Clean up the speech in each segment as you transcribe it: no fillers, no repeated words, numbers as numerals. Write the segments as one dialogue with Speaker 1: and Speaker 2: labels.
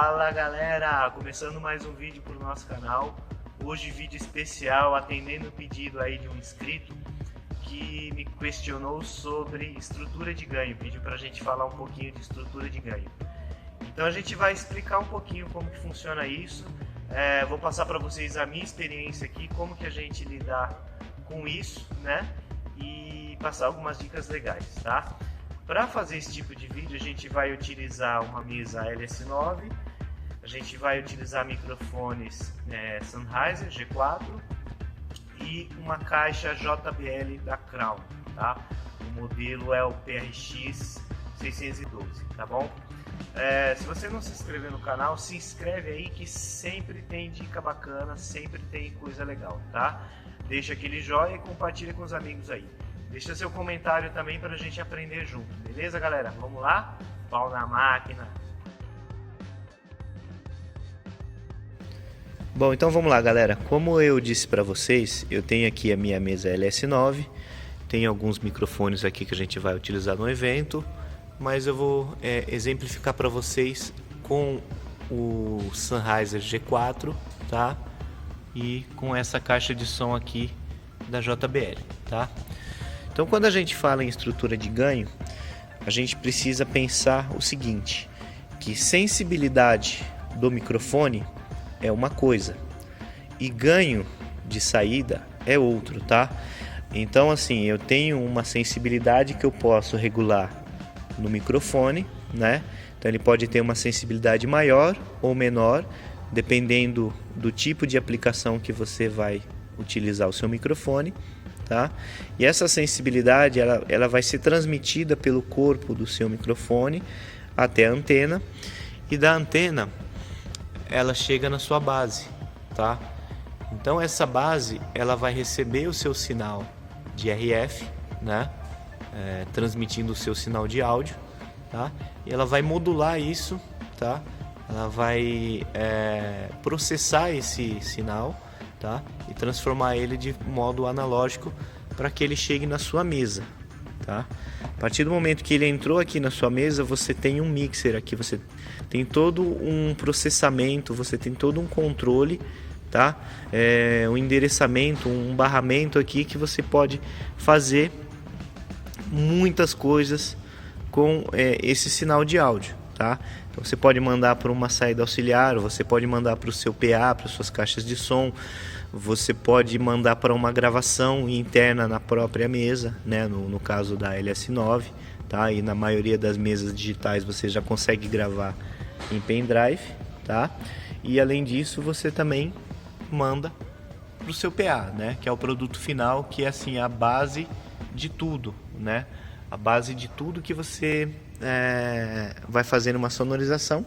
Speaker 1: Fala galera, começando mais um vídeo para o nosso canal. Hoje vídeo especial atendendo o pedido aí de um inscrito que me questionou sobre estrutura de ganho, pediu para a gente falar um pouquinho de estrutura de ganho. Então a gente vai explicar um pouquinho como que funciona isso. Vou passar para vocês a minha experiência aqui, como que a gente lidar com isso, né? E passar algumas dicas legais, tá? Para fazer esse tipo de vídeo, a gente vai utilizar uma mesa LS9, a gente vai utilizar microfones Sennheiser G4 e uma caixa JBL da Crown, tá? O modelo é o PRX 612, tá bom? Se você não se inscreveu no canal, se inscreve aí que sempre tem dica bacana, sempre tem coisa legal, tá? Deixa aquele joinha e compartilha com os amigos aí. Deixa seu comentário também para a gente aprender junto, beleza galera? Vamos lá? Pau na máquina!
Speaker 2: Bom, então vamos lá galera, como eu disse para vocês, eu tenho aqui a minha mesa LS9, tem alguns microfones aqui que a gente vai utilizar no evento, mas eu vou exemplificar para vocês com o Sennheiser G4, tá? E com essa caixa de som aqui da JBL, tá? Então quando a gente fala em estrutura de ganho, a gente precisa pensar o seguinte, que sensibilidade do microfone é uma coisa e ganho de saída é outro, tá? Então assim, eu tenho uma sensibilidade que eu posso regular no microfone, né? Então ele pode ter uma sensibilidade maior ou menor, dependendo do tipo de aplicação que você vai utilizar o seu microfone, tá? E essa sensibilidade ela vai ser transmitida pelo corpo do seu microfone até a antena, e da antena ela chega na sua base, tá? Então essa base ela vai receber o seu sinal de RF, né? Transmitindo o seu sinal de áudio, tá? E ela vai modular isso, tá? Ela vai processar esse sinal, tá? E transformar ele de modo analógico para que ele chegue na sua mesa, tá? A partir do momento que ele entrou aqui na sua mesa, você tem um mixer aqui, você tem todo um processamento, você tem todo um controle, tá? Um endereçamento, um barramento aqui que você pode fazer muitas coisas com esse sinal de áudio, tá? Então você pode mandar para uma saída auxiliar, você pode mandar para o seu PA, para suas caixas de som, você pode mandar para uma gravação interna na própria mesa, né? No caso da LS9, tá? E na maioria das mesas digitais você já consegue gravar em pendrive, tá? E além disso você também manda para o seu PA, né? Que é o produto final, que é assim a base de tudo, né? A base de tudo que você vai fazer numa sonorização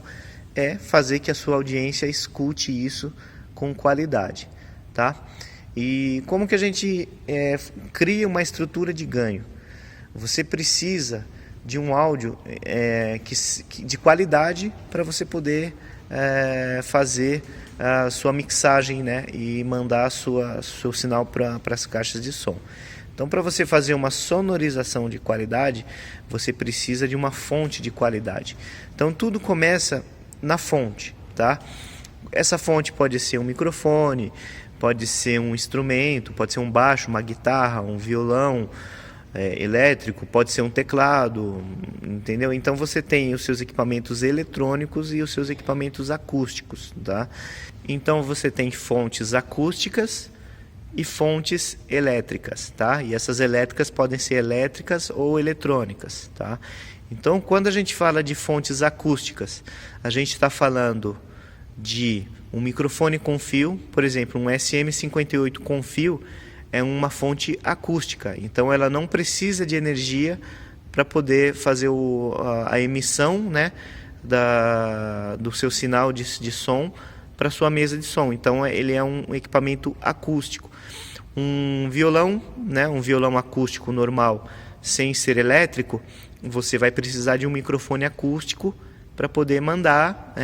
Speaker 2: é fazer que a sua audiência escute isso com qualidade, tá? E como que a gente cria uma estrutura de ganho? Você precisa de um áudio de qualidade para você poder fazer a sua mixagem, né? E mandar seu sinal para as caixas de som. Então, para você fazer uma sonorização de qualidade, você precisa de uma fonte de qualidade. Então, tudo começa na fonte, tá? Essa fonte pode ser um microfone, pode ser um instrumento, pode ser um baixo, uma guitarra, um violão elétrico, pode ser um teclado, entendeu? Então, você tem os seus equipamentos eletrônicos e os seus equipamentos acústicos, tá? Então, você tem fontes acústicas e fontes elétricas, tá? E essas elétricas podem ser elétricas ou eletrônicas, tá? Então, quando a gente fala de fontes acústicas, a gente está falando de um microfone com fio, por exemplo, um SM58 com fio é uma fonte acústica, então ela não precisa de energia para poder fazer a emissão, né, do seu sinal de som para sua mesa de som. Então ele é um equipamento acústico. Um violão, né, um violão acústico normal, sem ser elétrico, você vai precisar de um microfone acústico para poder mandar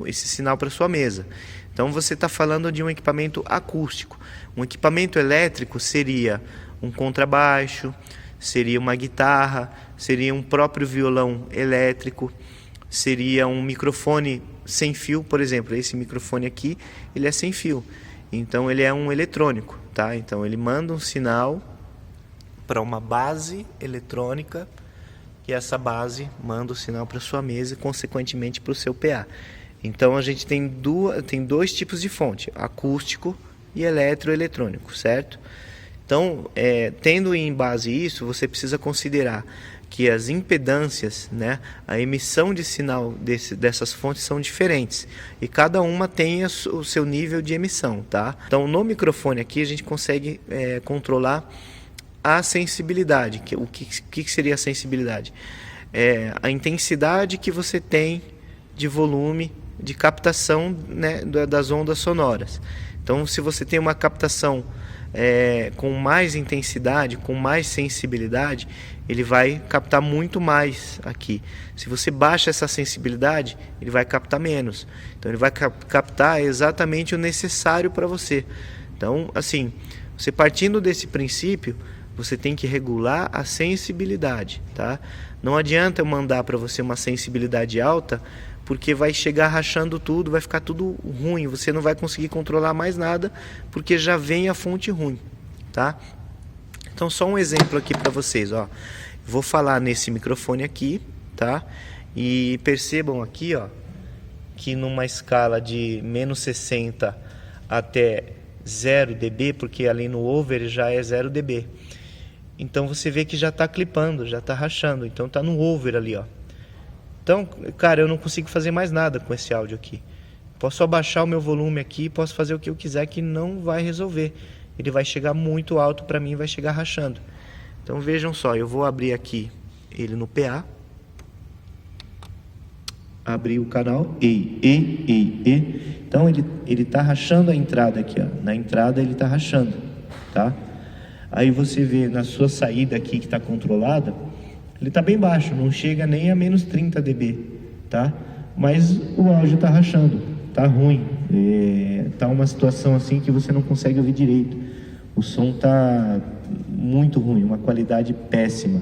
Speaker 2: esse sinal para sua mesa. Então você está falando de um equipamento acústico. Um equipamento elétrico seria um contrabaixo, seria uma guitarra, seria um próprio violão elétrico, seria um microfone sem fio, por exemplo, esse microfone aqui, ele é sem fio. Então ele é um eletrônico, tá? Então ele manda um sinal para uma base eletrônica e essa base manda o sinal para sua mesa e consequentemente para o seu PA. Então a gente tem dois tipos de fonte, acústico e eletroeletrônico, certo? Então, tendo em base isso, você precisa considerar que as impedâncias, né, a emissão de sinal dessas fontes são diferentes e cada uma tem o seu nível de emissão, tá? Então, no microfone aqui a gente consegue controlar a sensibilidade. O que seria a sensibilidade? A intensidade que você tem de volume de captação, né, das ondas sonoras. Então, se você tem uma captação com mais intensidade, com mais sensibilidade, ele vai captar muito mais aqui. Se você baixa essa sensibilidade, ele vai captar menos. Então ele vai captar exatamente o necessário para você. Então, assim, você partindo desse princípio, você tem que regular a sensibilidade, tá? Não adianta eu mandar para você uma sensibilidade alta, porque vai chegar rachando tudo, vai ficar tudo ruim, você não vai conseguir controlar mais nada, porque já vem a fonte ruim, tá? Então só um exemplo aqui para vocês, ó. Vou falar nesse microfone aqui, tá? E percebam aqui, ó, que numa escala de menos 60 até 0 dB, porque ali no over já é 0 dB. Então você vê que já está clipando, já está rachando, então está no over ali, ó. Então, cara, eu não consigo fazer mais nada com esse áudio aqui. Posso abaixar o meu volume aqui, posso fazer o que eu quiser que não vai resolver. Ele vai chegar muito alto para mim e vai chegar rachando. Então vejam só, eu vou abrir aqui ele no PA. Abrir o canal, ei. Então ele tá rachando a entrada aqui, ó. Na entrada ele tá rachando, tá? Aí você vê na sua saída aqui que está controlada, ele está bem baixo, não chega nem a menos 30 dB, tá? Mas o áudio está rachando, tá ruim, tá uma situação assim que você não consegue ouvir direito. O som tá muito ruim, uma qualidade péssima.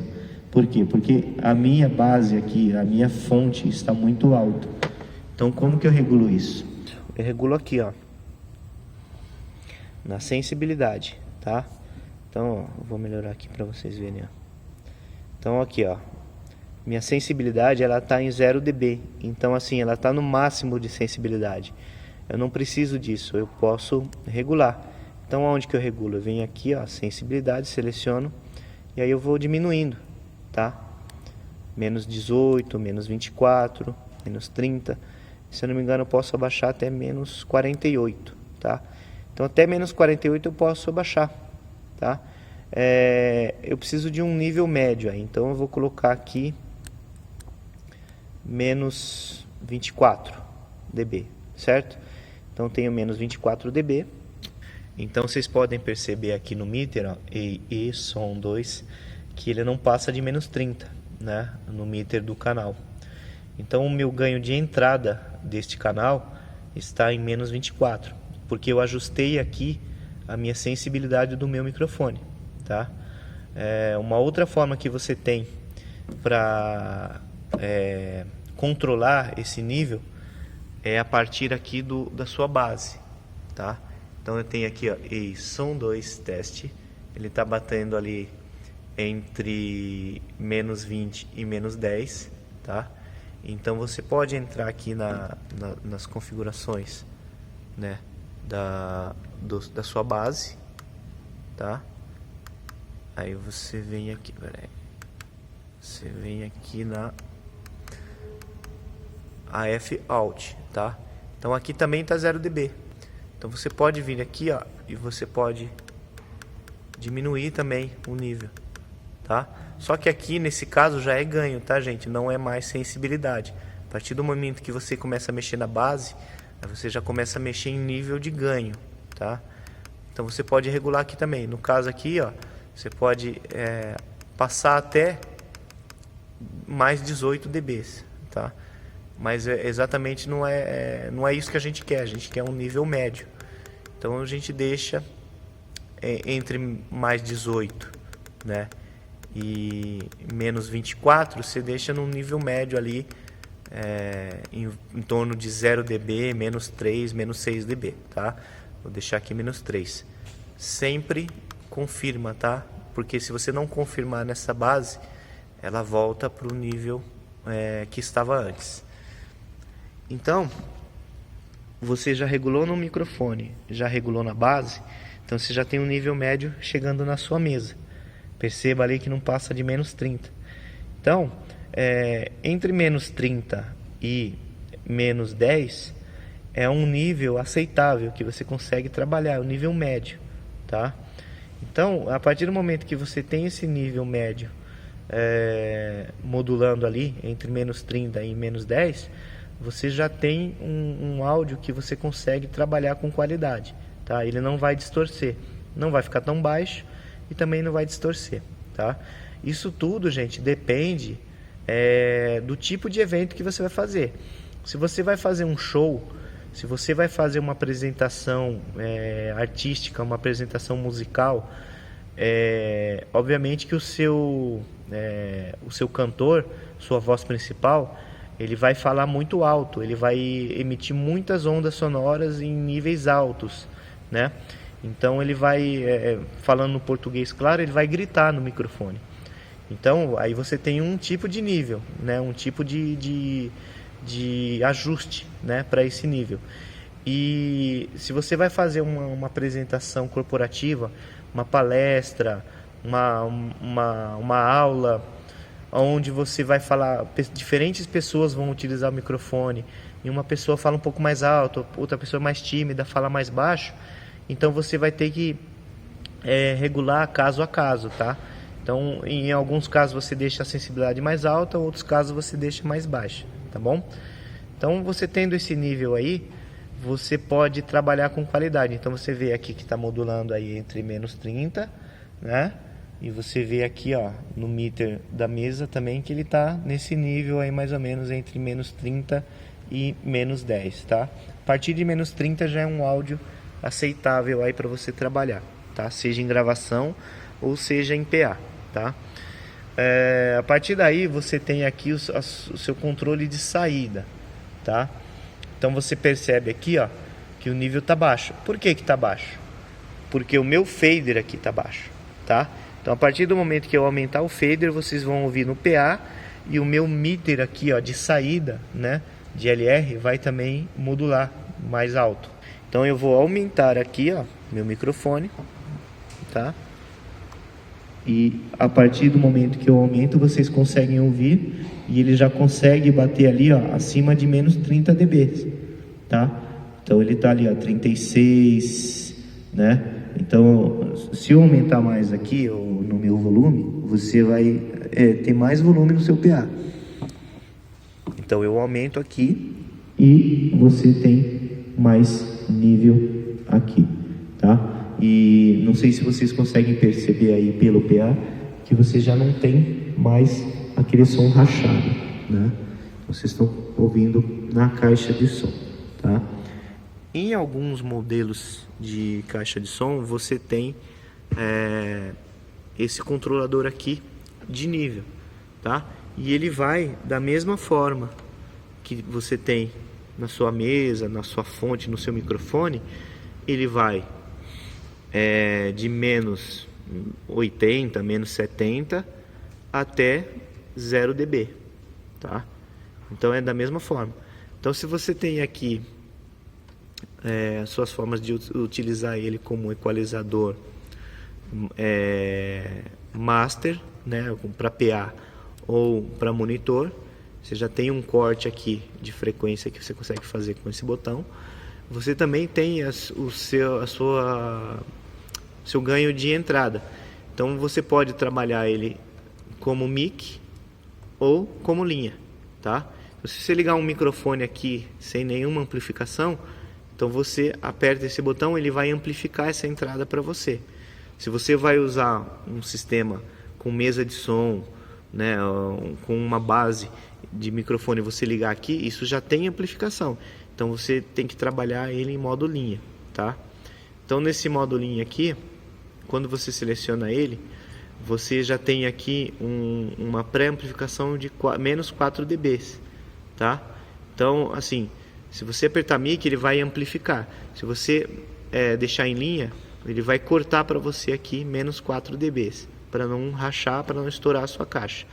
Speaker 2: Por quê? Porque a minha base aqui, a minha fonte está muito alta. Então como que eu regulo isso? Eu regulo aqui, ó, na sensibilidade, tá? Então, ó, eu vou melhorar aqui para vocês verem, ó. Então aqui, ó, minha sensibilidade ela está em 0 dB, então assim, ela está no máximo de sensibilidade. Eu não preciso disso, eu posso regular. Então aonde que eu regulo? Eu venho aqui, ó, sensibilidade, seleciono e aí eu vou diminuindo, tá? Menos 18, menos 24, menos 30. Se eu não me engano eu posso abaixar até menos 48, tá? Então até menos 48 eu posso abaixar, tá? Eu preciso de um nível médio aí, então eu vou colocar aqui menos 24 dB, certo? Então tenho menos 24 dB. Então vocês podem perceber aqui no meter, ó, e som 2, que ele não passa de menos 30, né, no meter do canal. Então o meu ganho de entrada deste canal está em menos 24, porque eu ajustei aqui a minha sensibilidade do meu microfone, tá? Uma outra forma que você tem para controlar esse nível é a partir aqui da sua base, tá? Então eu tenho aqui, ó, e som 2 teste, ele está batendo ali entre menos 20 e menos 10, tá? Então você pode entrar aqui nas configurações, né, da sua base, tá? Aí você vem aqui, peraí, você vem aqui na AF Out, tá? Então aqui também tá 0 dB. Então você pode vir aqui, ó, e você pode diminuir também o nível, tá? Só que aqui nesse caso já é ganho, tá, gente? Não é mais sensibilidade. A partir do momento que você começa a mexer na base, você já começa a mexer em nível de ganho, tá? Então você pode regular aqui também. No caso aqui, ó, você pode passar até mais 18 dB, tá? Mas exatamente não é isso que a gente quer. A gente quer um nível médio. Então a gente deixa entre mais 18, né, e menos 24, você deixa num nível médio ali, em torno de 0 dB, menos 3, menos 6 dB, tá? Vou deixar aqui menos 3. Sempre confirma, tá? Porque se você não confirmar nessa base, ela volta para o nível que estava antes. Então, você já regulou no microfone, já regulou na base, então você já tem um nível médio chegando na sua mesa. Perceba ali que não passa de menos 30. Então, entre menos 30 e menos 10 é um nível aceitável que você consegue trabalhar, o nível médio, tá? Então, a partir do momento que você tem esse nível médio modulando ali entre menos 30 e menos 10, você já tem um áudio que você consegue trabalhar com qualidade, tá? Ele não vai distorcer, não vai ficar tão baixo e também não vai distorcer, tá? Isso tudo, gente, depende do tipo de evento que você vai fazer. Se você vai fazer um show, se você vai fazer uma apresentação artística, uma apresentação musical, obviamente que o seu cantor, sua voz principal, ele vai falar muito alto, ele vai emitir muitas ondas sonoras em níveis altos, né? Então ele vai, falando no português claro, ele vai gritar no microfone. Então aí você tem um tipo de nível, né? Um tipo de ajuste, né? Para esse nível. E se você vai fazer uma apresentação corporativa, uma palestra, uma aula, onde você vai falar, diferentes pessoas vão utilizar o microfone, e uma pessoa fala um pouco mais alto, outra pessoa mais tímida fala mais baixo, então você vai ter que regular caso a caso, tá? Então, em alguns casos você deixa a sensibilidade mais alta, em outros casos você deixa mais baixa, tá bom? Então, você tendo esse nível aí, você pode trabalhar com qualidade. Então, você vê aqui que está modulando aí entre menos 30, né? E você vê aqui, ó, no meter da mesa também que ele está nesse nível aí mais ou menos entre menos 30 e menos 10, tá? A partir de menos 30 já é um áudio aceitável aí para você trabalhar, tá? Seja em gravação ou seja em PA, tá? A partir daí você tem aqui o seu controle de saída, tá? Então você percebe aqui, ó, que o nível tá baixo. Por que que tá baixo? Porque o meu fader aqui tá baixo, tá? Então, a partir do momento que eu aumentar o fader, vocês vão ouvir no PA, e o meu meter aqui, ó, de saída, né, de LR, vai também modular mais alto. Então, eu vou aumentar aqui, ó, meu microfone, tá? E a partir do momento que eu aumento, vocês conseguem ouvir, e ele já consegue bater ali, ó, acima de menos 30 dB, tá? Então, ele tá ali, ó, 36, né? Então, se eu aumentar mais aqui no meu volume, você vai ter mais volume no seu PA. Então, eu aumento aqui e você tem mais nível aqui, tá? E não sei se vocês conseguem perceber aí pelo PA que você já não tem mais aquele som rachado, né? Vocês estão ouvindo na caixa de som, tá? Em alguns modelos de caixa de som, você tem esse controlador aqui de nível, tá? E ele vai da mesma forma que você tem na sua mesa, na sua fonte, no seu microfone, ele vai de menos 80, menos 70 até 0 dB, tá? Então é da mesma forma. Então, se você tem aqui as suas formas de utilizar ele como equalizador master, né, para PA ou para monitor, você já tem um corte aqui de frequência que você consegue fazer com esse botão. Você também tem o seu ganho de entrada. Então você pode trabalhar ele como mic ou como linha, tá? Se você ligar um microfone aqui sem nenhuma amplificação, então você aperta esse botão, ele vai amplificar essa entrada para você. Se você vai usar um sistema com mesa de som, né, com uma base de microfone, você ligar aqui, isso já tem amplificação. Então você tem que trabalhar ele em modo linha, tá? Então nesse modo linha aqui, quando você seleciona ele, você já tem aqui uma pré-amplificação de menos 4 dB, tá? Então, assim, se você apertar mic, ele vai amplificar. Se você deixar em linha, ele vai cortar para você aqui menos 4 dB, para não rachar, para não estourar a sua caixa,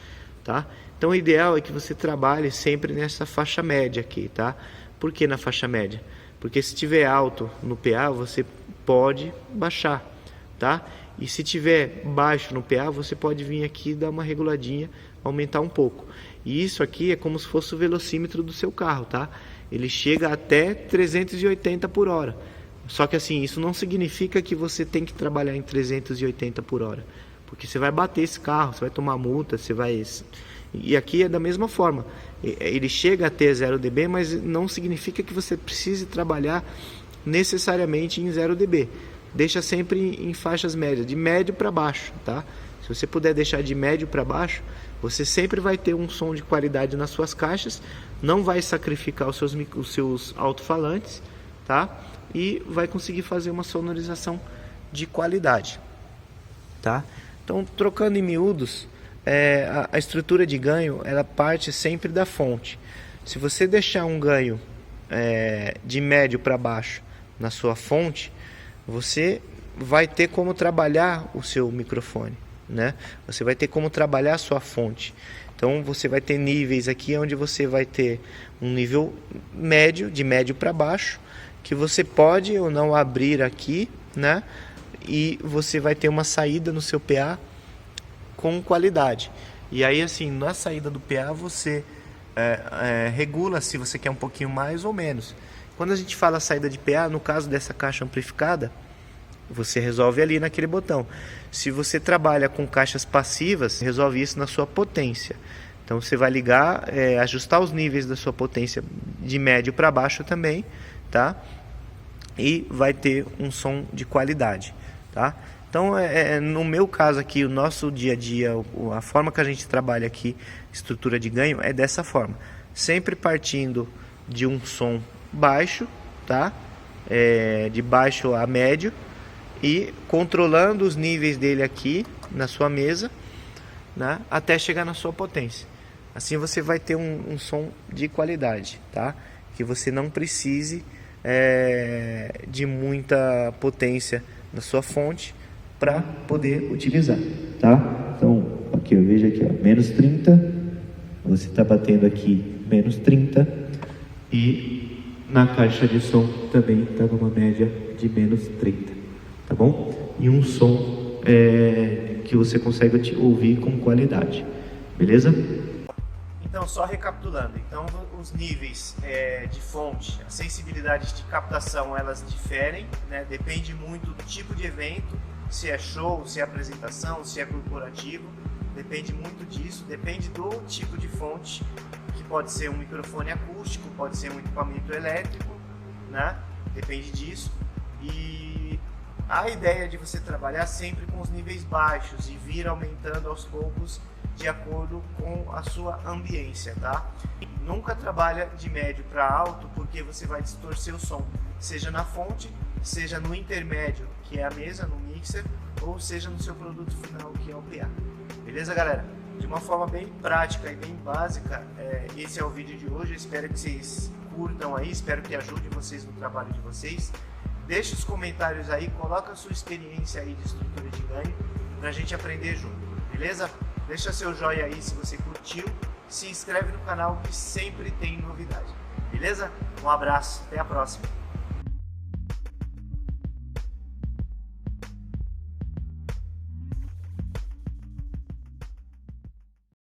Speaker 2: tá? Então o ideal é que você trabalhe sempre nessa faixa média aqui, tá? Por que na faixa média? Porque se tiver alto no PA, você pode baixar, tá? E se tiver baixo no PA, você pode vir aqui e dar uma reguladinha, aumentar um pouco. E isso aqui é como se fosse o velocímetro do seu carro, tá? Ele chega até 380 por hora. Só que assim, isso não significa que você tem que trabalhar em 380 por hora. Porque você vai bater esse carro, você vai tomar multa, você vai... E aqui é da mesma forma. Ele chega a ter 0 dB, mas não significa que você precise trabalhar necessariamente em 0 dB. Deixa sempre em faixas médias, de médio para baixo, tá? Se você puder deixar de médio para baixo, você sempre vai ter um som de qualidade nas suas caixas, não vai sacrificar os seus alto-falantes, tá? E vai conseguir fazer uma sonorização de qualidade, tá? Então, trocando em miúdos, a estrutura de ganho, ela parte sempre da fonte. Se você deixar um ganho de médio para baixo na sua fonte, você vai ter como trabalhar o seu microfone, né? Você vai ter como trabalhar a sua fonte. Então você vai ter níveis aqui onde você vai ter um nível médio, de médio para baixo, que você pode ou não abrir aqui, né? E você vai ter uma saída no seu PA com qualidade. E aí assim, na saída do PA você regula se você quer um pouquinho mais ou menos. Quando a gente fala saída de PA, no caso dessa caixa amplificada, você resolve ali naquele botão. Se você trabalha com caixas passivas, resolve isso na sua potência. Então você vai ligar, ajustar os níveis da sua potência de médio para baixo também, tá? E vai ter um som de qualidade, tá? Então, no meu caso aqui, o nosso dia a dia, a forma que a gente trabalha aqui, estrutura de ganho, é dessa forma. Sempre partindo de um som baixo, tá? De baixo a médio, e controlando os níveis dele aqui na sua mesa, né? Até chegar na sua potência. Assim você vai ter um som de qualidade, tá? Que você não precise de muita potência na sua fonte para poder utilizar, tá? Então, aqui eu vejo aqui, ó, menos 30, você está batendo aqui menos 30, e na caixa de som também está numa média de menos 30, tá bom? E um som que você consegue ouvir com qualidade, beleza? Então, só recapitulando, então os níveis de fonte, a sensibilidade de captação, elas diferem, né? Depende muito do tipo de evento, se é show, se é apresentação, se é corporativo, depende muito disso, depende do tipo de fonte, que pode ser um microfone acústico, pode ser um equipamento elétrico, né? Depende disso. E a ideia de você trabalhar sempre com os níveis baixos e vir aumentando aos poucos de acordo com a sua ambiência, tá? Nunca trabalha de médio para alto, porque você vai distorcer o som, seja na fonte, seja no intermédio, que é a mesa, no mixer, ou seja no seu produto final, que é o PA. Beleza, galera? De uma forma bem prática e bem básica, esse é o vídeo de hoje. Eu espero que vocês curtam aí, espero que ajude vocês no trabalho de vocês. Deixe os comentários aí, coloca a sua experiência aí de estrutura de ganho, pra gente aprender junto, beleza? Deixa seu joinha aí se você curtiu, se inscreve no canal que sempre tem novidade, beleza? Um abraço, até a próxima!